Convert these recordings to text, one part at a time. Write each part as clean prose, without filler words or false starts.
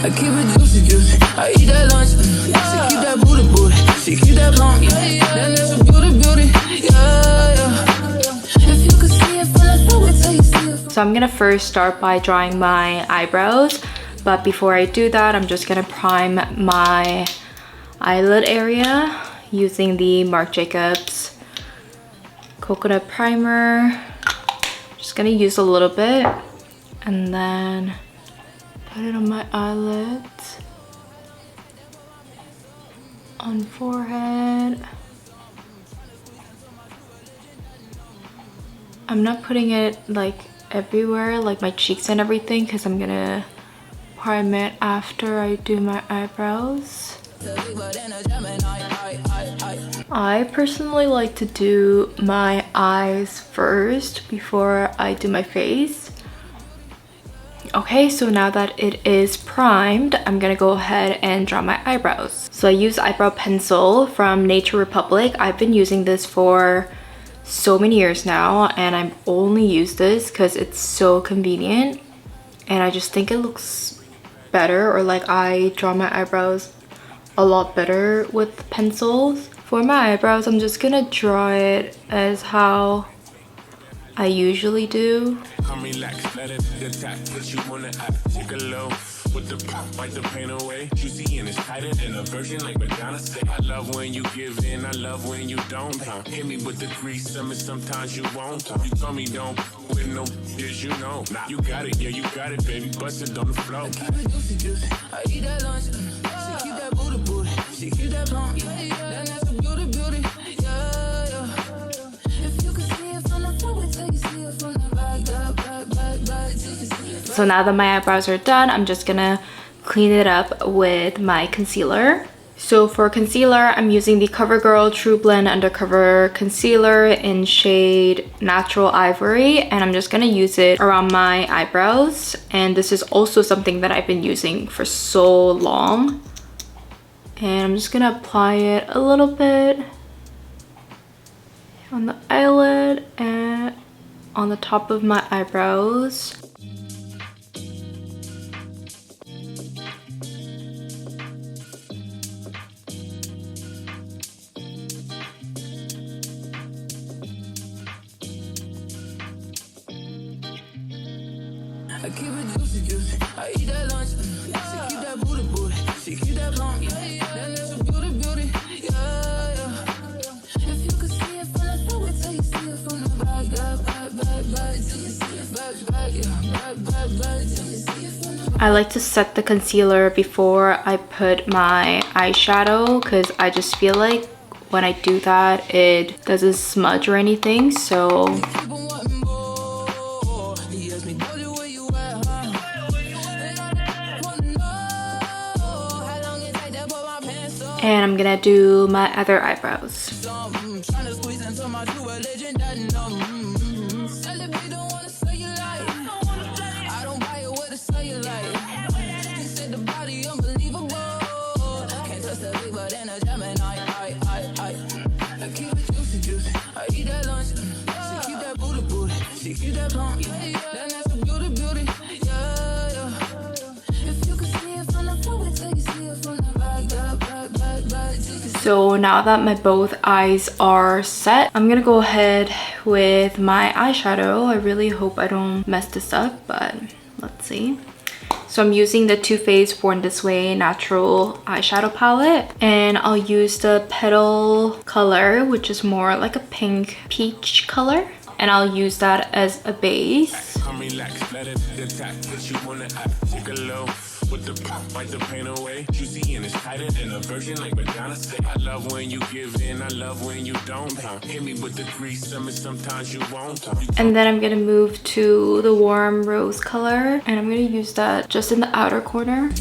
I keep it juicy, juicy. I eat that lunch. She keep that booty, booty. She keep that plump. Then there's a beauty, beauty. Yeah, yeah. If you could see it from the floor, until you see it. So I'm gonna first start by drawing my eyebrows, but before I do that, I'm just gonna prime my eyelid area using the Marc Jacobs coconut primer. Just gonna use a little bit and then put it on my eyelids, on forehead. I'm not putting it like everywhere, like my cheeks and everything, because I'm gonna prime it after I do my eyebrows. I personally like to do my eyes first before I do my face. Okay, so now that it is primed, I'm gonna go ahead and draw my eyebrows. So I use eyebrow pencil from Nature Republic. I've been using this for so many years now, and I've only used this because it's so convenient, and I just think it looks better, or like I draw my eyebrows a lot better with pencils. For my eyebrows, I'm just gonna draw it as how I usually do. With the pop, wipe the pain away. Juicy and it's tighter than a virgin, like Madonna said. I love when you give in, I love when you don't. Hit me with the grease, sometimes you won't. You told me don't with no bitch, you know. You got it, yeah, you got it, baby. Bust it on the floor. I keep it juicy, juicy. I eat that lunch. She keep that booty, booty. She keep that plump. Then that's a beauty, beauty. Yeah, yeah. If you could see it from the floor, until you see it from the back, back. So now that my eyebrows are done, I'm just gonna clean it up with my concealer. So for concealer, I'm using the CoverGirl True Blend Undercover Concealer in shade Natural Ivory, and I'm just gonna use it around my eyebrows. And this is also something that I've been using for so long. And I'm just gonna apply it a little bit on the eyelid and on the top of my eyebrows. I keep it juicy, juicy. I eat that lunch. She keep that booty, booty. She keep that plump. Then there's a beauty, beauty. Yeah, yeah. If you could see it from the floor, until you see it from the back, I like to set the concealer before I put my eyeshadow, because I just feel like when I do that, it doesn't smudge or anything. So and I'm gonna do my other eyebrows. So now that my both eyes are set, I'm gonna go ahead with my eyeshadow. I really hope I don't mess this up, but let's see. So I'm using the Too Faced Born This Way Natural Eyeshadow Palette, and I'll use the Petal color, which is more like a pink peach color, and I'll use that as a base. With the pop, wipe the pain away. Juicy and it's tighter than a virgin, like Madonna said. I love when you give in, I love when you don't. Hit me with the grease, sometimes you won't. And then I'm gonna move to the warm rose color, and I'm gonna use that just in the outer corner.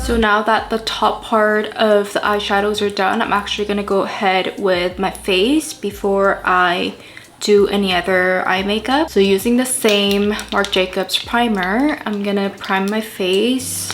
So now that the top part of the eyeshadows are done, I'm actually gonna go ahead with my face before I do any other eye makeup. So using the same Marc Jacobs primer, I'm gonna prime my face.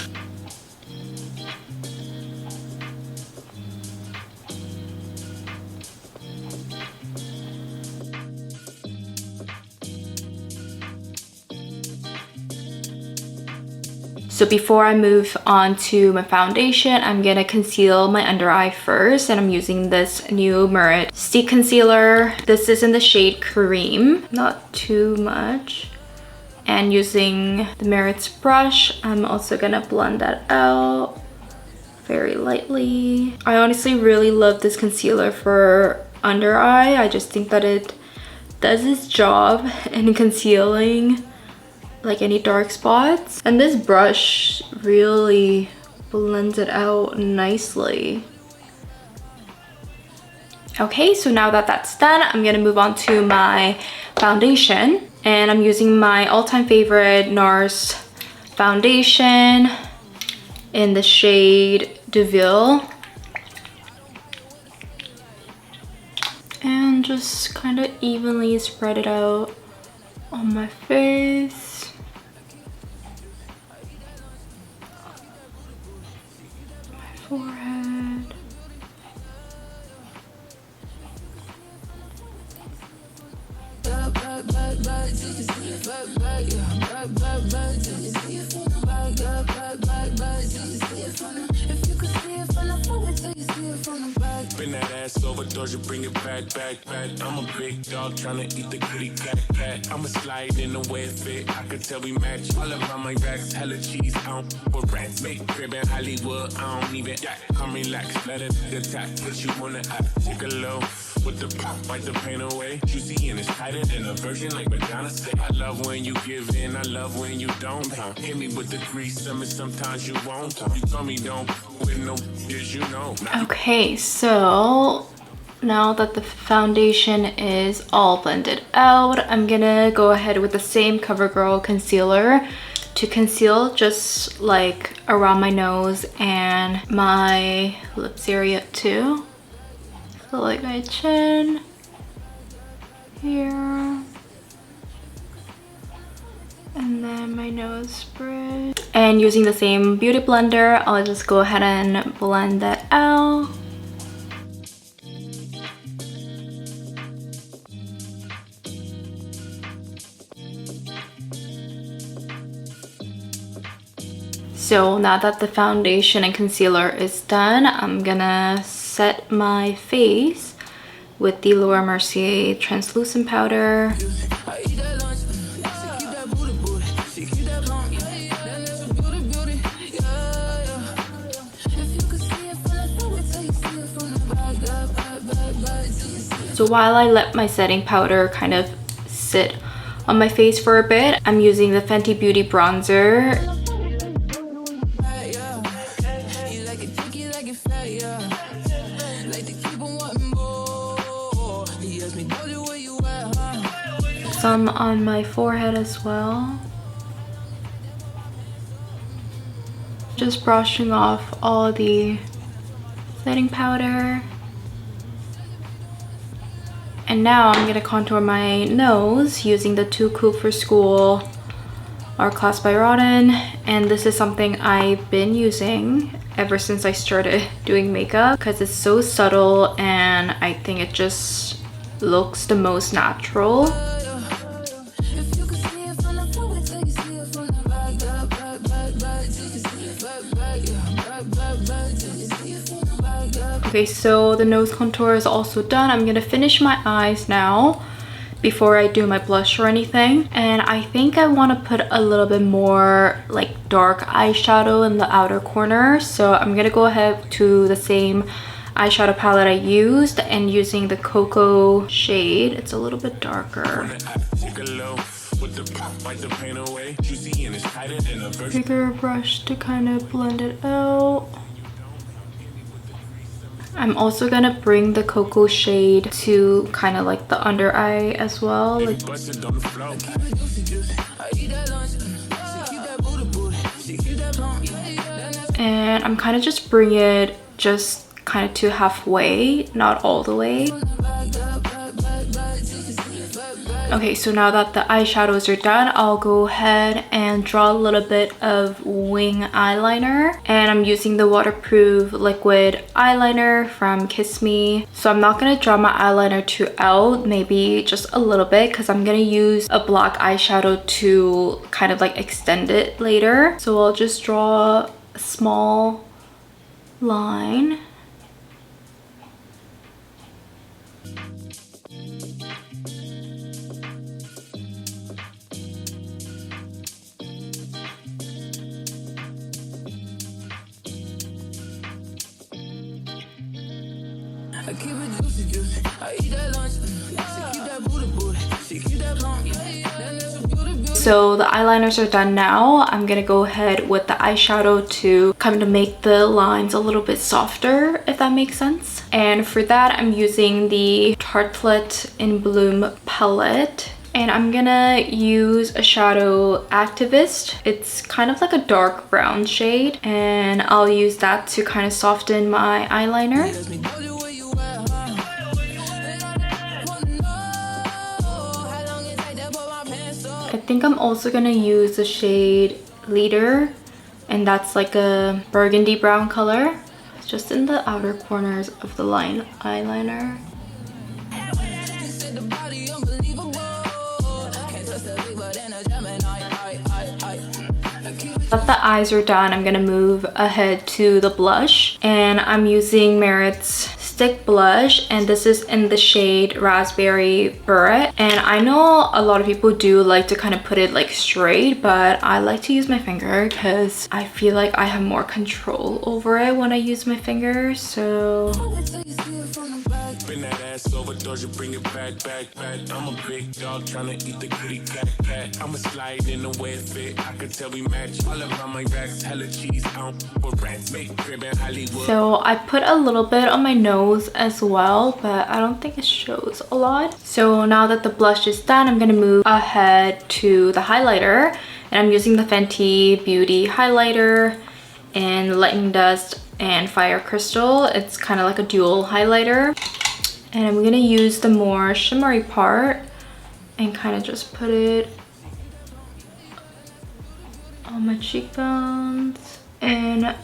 So before I move on to my foundation, I'm gonna conceal my under eye first, and I'm using this new Merit Stick Concealer. This is in the shade Cream, not too much. And using the Merit's brush, I'm also gonna blend that out very lightly. I honestly really love this concealer for under eye. I just think that it does its job in concealing like any dark spots, and this brush really blends it out nicely. Okay, so now that that's done, I'm gonna move on to my foundation, and I'm using my all-time favorite NARS foundation in the shade Deauville, and just kind of evenly spread it out on my face. Forehead. Bring that ass over, doja, bring it back. I'm a big dog tryna eat the kitty cat. I'ma slide in the way it fit. I could tell we match. All around my racks, hella cheese. I don't for rats. Make crib in Hollywood. I don't even. Come relax, let it attack. Put you on the app. Take a low with the pop, wipe the pain away. Juicy and it's tighter than a virgin, like Madonna say. I love when you give in, I love when you don't. Hit me with the grease, sometimes you won't. You told me don't with no bitch, you know. Okay, so now that the foundation is all blended out, I'm gonna go ahead with the same CoverGirl concealer to conceal just like around my nose and my lips area too. So like my chin here, and then my nose bridge. And using the same beauty blender, I'll just go ahead and blend that out. So now that the foundation and concealer is done, I'm gonna set my face with the Laura Mercier translucent powder. So while I let my setting powder kind of sit on my face for a bit, I'm using the Fenty Beauty bronzer. Some on my forehead as well. Just brushing off all the setting powder. And now I'm gonna contour my nose using the Too Cool for School Art Class by Rodin. And this is something I've been using ever since I started doing makeup because it's so subtle and I think it just looks the most natural. Okay, so the nose contour is also done. I'm gonna finish my eyes now before I do my blush or anything. And I think I want to put a little bit more like dark eyeshadow in the outer corner. So I'm gonna go ahead to the same eyeshadow palette I used and using the Cocoa shade. It's a little bit darker. Bigger brush to kind of blend it out. I'm also gonna bring the Cocoa shade to kind of like the under eye as well. And I'm kind of just bring it just kind of to halfway, not all the way. Okay, so now that the eyeshadows are done, I'll go ahead and draw a little bit of wing eyeliner. And I'm using the waterproof liquid eyeliner from Kiss Me. So I'm not going to draw my eyeliner too out, maybe just a little bit, because I'm going to use a black eyeshadow to kind of like extend it later. So I'll just draw a small line. I keep it juicy, juicy. I eat that lunch. She keep that booty, booty. She keep that blunt. That little beauty, beauty. So the eyeliners are done now. I'm gonna go ahead with the eyeshadow to kind of make the lines a little bit softer, if that makes sense. And for that, I'm using the Tartelette in Bloom palette. And I'm gonna use a shadow Activist. It's kind of like a dark brown shade. And I'll use that to kind of soften my eyeliner. I think I'm also gonna use the shade Leader, and that's like a burgundy brown color. It's just in the outer corners of the eyeliner. Now that the eyes are done, I'm gonna move ahead to the blush, and I'm using Merit's stick blush, and this is in the shade Raspberry Beret. And I know a lot of people do like to kind of put it like straight, but I like to use my finger because I feel like I have more control over it when I use my finger. So Bring that ass over, doja, bring it back, back, back. I'm a big dog trying to eat the kitty cat, cat. I'ma slide in the way it fit. I could tell we match. All around my racks, hella cheese, for rats, make crib in Hollywood. So I put a little bit on my nose as well, but I don't think it shows a lot. So now that the blush is done, I'm gonna move ahead to the highlighter. And I'm using the Fenty Beauty highlighter in Lightning Dust and Fire Crystal. It's kind of like a dual highlighter. And I'm gonna use the more shimmery part and kind of just put it on my cheekbones and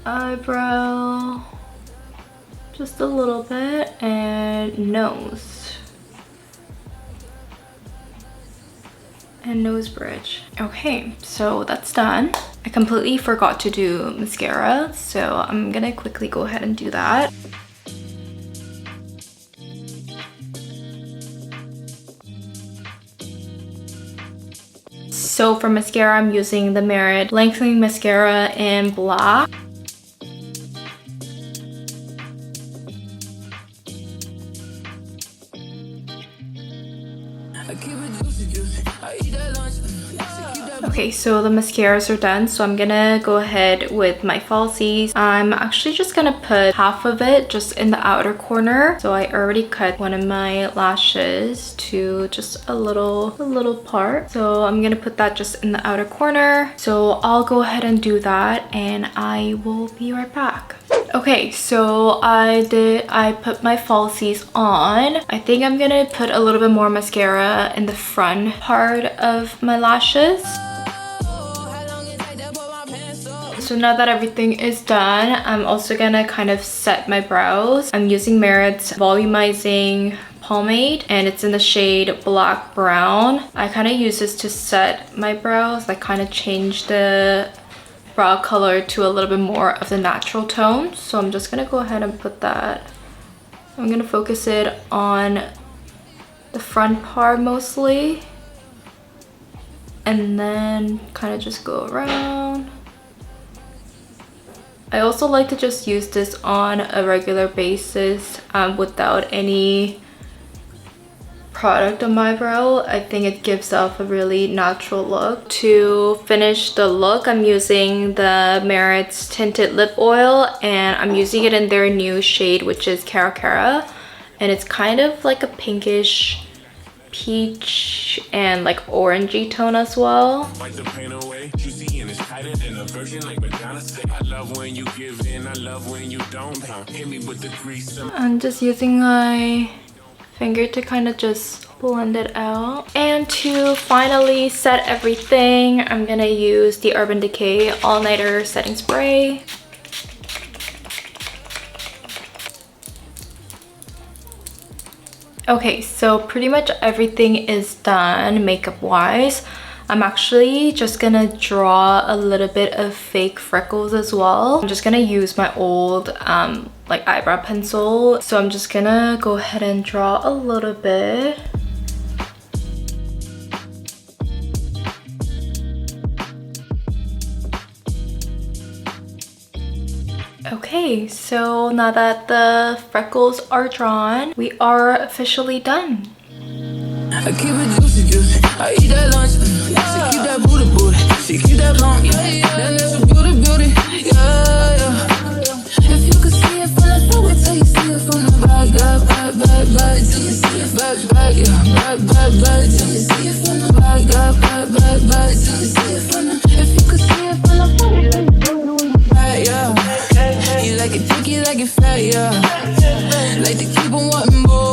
eyebrow, just a little bit, and nose and nose bridge. Okay, so that's done. I completely forgot to do mascara, so I'm gonna quickly go ahead and do that. So for mascara, I'm using the Merit Lengthening Mascara in black. I keep it juicy, juicy. I eat that lunch. Okay, so the mascaras are done, so I'm gonna go ahead with my falsies. I'm actually just gonna put half of it just in the outer corner. So I already cut one of my lashes to just a little part. So I'm gonna put that just in the outer corner. So I'll go ahead and do that, and I will be right back. Okay, so I put my falsies on. I think I'm gonna put a little bit more mascara in the front part of my lashes. So now that everything is done, I'm also gonna kind of set my brows. I'm using Merit's Volumizing Pomade, and it's in the shade Black Brown. I kind of use this to set my brows, like kind of change the brow color to a little bit more of the natural tone. So I'm just gonna go ahead and put that. I'm gonna focus it on the front part mostly, and then kind of just go around. I also like to just use this on a regular basis without any product on my brow. I think it gives off a really natural look. To finish the look, I'm using the Merit's Tinted Lip Oil, and I'm using it in their new shade, which is Cara Cara, and it's kind of like a pinkish peach and like orangey tone as well. Wipe the pain away, juicy and it's tighter than a virgin, like Madonna said. I love when you give in, I love when you don't. Hit me with the grease. I'm just using my finger to kind of just blend it out. And to finally set everything, I'm gonna use the Urban Decay All Nighter Setting Spray. Okay, so pretty much everything is done makeup wise. I'm actually just gonna draw a little bit of fake freckles as well. I'm just gonna use my old like eyebrow pencil. So I'm just gonna go ahead and draw a little bit. Okay, so now that the freckles are drawn, we are officially done. I keep it juicy, juicy. I eat that lunch. She keep that booty, booty. She keep that blunt. That natural beauty, beauty. Yeah, yeah. If you could see it from the front, wait till you see it from the back. Back, back, back, till you see it. Back, back, yeah. Back, back, back, till you see it from the back. Back, back, back, till you see it from the. If you could see it from the front, wait till you see it from the back, yeah. You like it thick, you like it fat, yeah. Like to keep on wanting more.